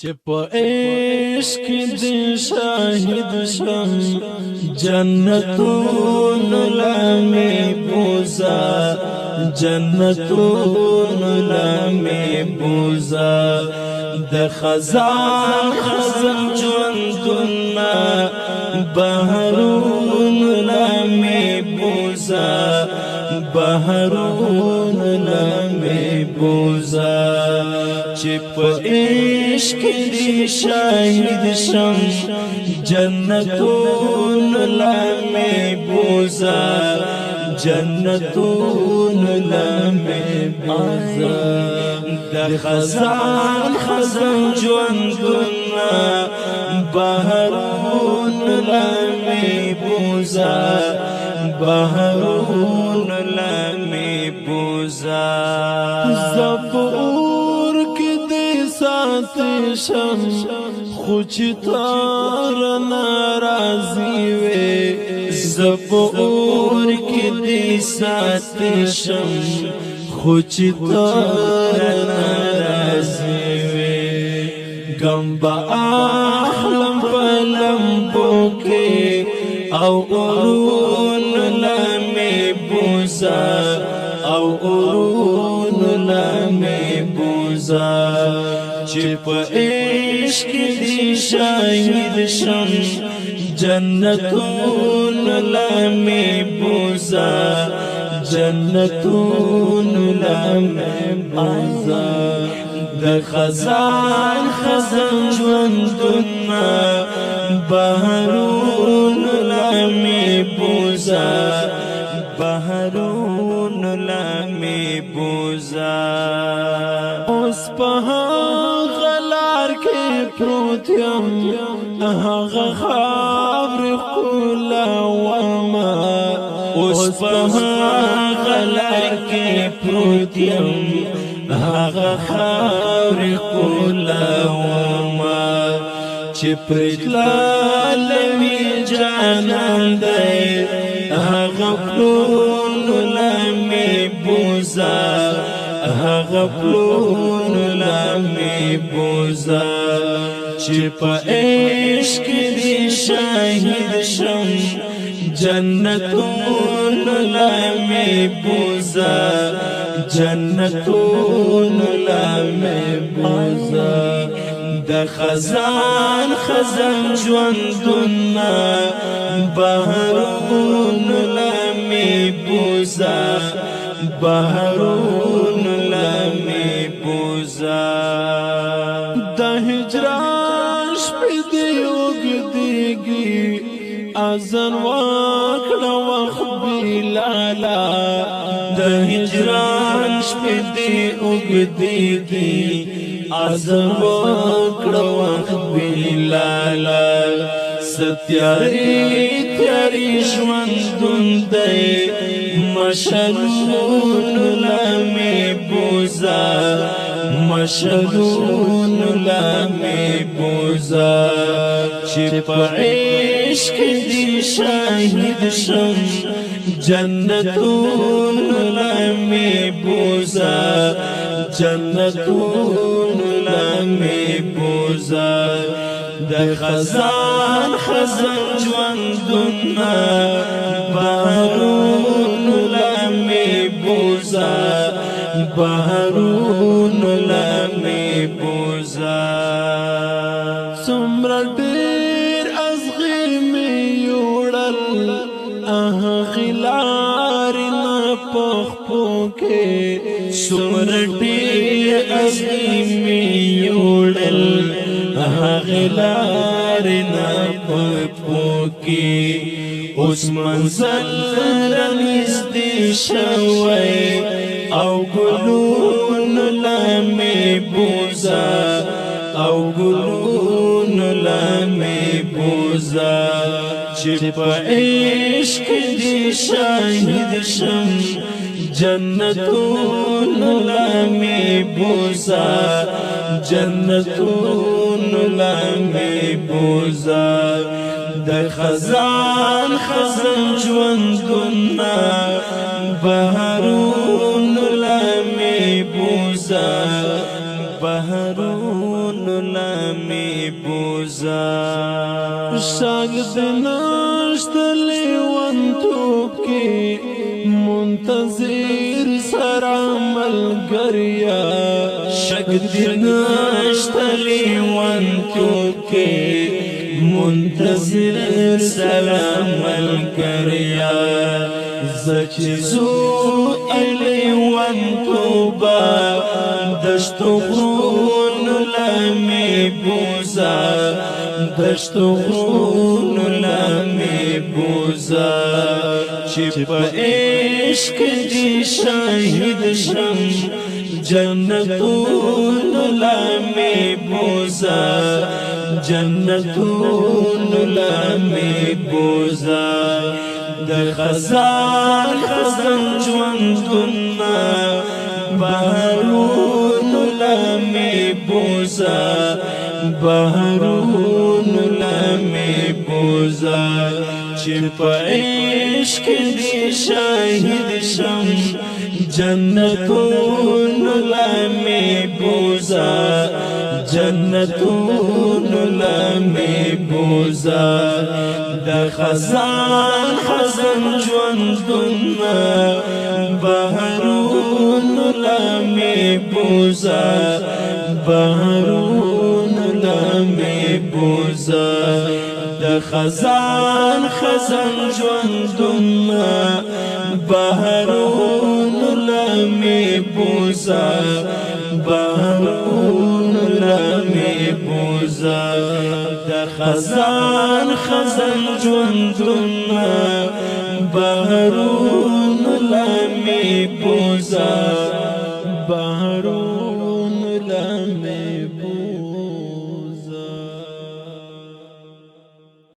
چې په عشق دې شاهد شم جنتون لمې بوزا جنتون لمې بوزا د خزان خزان ژوندونه بهرون لمې بوزا بهرون لمې بوزا چې په عشق دې شاهد شم جنتون لمې بوزا جنتون لمې بوزا د خزان خزان ژوندونه بهرون لمې بوزا بهرون لمې بوزا زبور کې دې ساتي شم خو چې تار ناراضي وې زبور کې دې ساتي شم خو چې تار ناراضي وې غم با اخلم پلمبو کې او اورون لمې بوزا او اورون لمې بوزا چې په عشق دې شاهد شم جنتون لمې بوزا جنتون لمې بوزا د خزان خزان ژوندونه بهرون لمې بوزا بهرون لمې بوزا اوس په هغه لار کې پروت یم هغه خاورې ښکلومه اوس په هغه لار کې پروت یم هغه خاورې ښکلومه چې پرتلالمې جانان دی هغه پلون لمې بوزا هغه پلون لمې بوزا چې په عشق دې شاهد شم جنتون لمې بوزا جنتون لمې بوزا د خزان خزان ژوندونه بهرون لمې بوزا بهرون لمې بوزا د هجران شپې دې اوږدېږي اذان وکړه وخت بلالا د هجران شپې دې اوږدېږي اذان وکړه وخت بلالا ستیاري تیاري ژوندون دی مشلون لمې بوزا مشلون لمې بوزا چې په عشق دې شاهد شم جنتون لمې بوزا جنتون لمې بوزا د خزان خزان ژوندونه بهرون لمې بوزا بهرون لمې بوزا څومره ډېر ازغي مې یوړل هغې لارې نه په خپو کې څومره ډېر ازغي مې یوړل هغې لارې نه په خپو کې اوس منزل رانږدې شوی او ګلون لمې بوزا او ګلون لمې بوزا چې په عشق دې شاهد شم جنتون لمې بوزا جنتون لمې بوزا د خزان خزان ژوندونه بهرون لمې بوزا بهرون لمی بوزا شاگرد نشت لیوان توب کی منتظر سرا ملگریا شاگرد نشت لیوان توب کی منتظر سرا ملگریا زچزو لیوان توبا دشتو غرون لمی بوزا دشتو غرون لمی بوزا چی پا عشق دی شاہد شم جنتون لمی بوزا جنتون لمی بوزا د خزان خزان ژوندونه بهارون لمی بوزا بهارون لمی بوزا چې په عشق دی شاهد شم جنتون لمی بوزا جنتون لمی بوزا د خزان خزان ژوندونه بهارون لمی بوزا بهارون لمی بوزا د خزان خزان ژوندونه بهارون لمی بوزا بهارون لمی بوزا د خزان خزان ژوندونه بهارون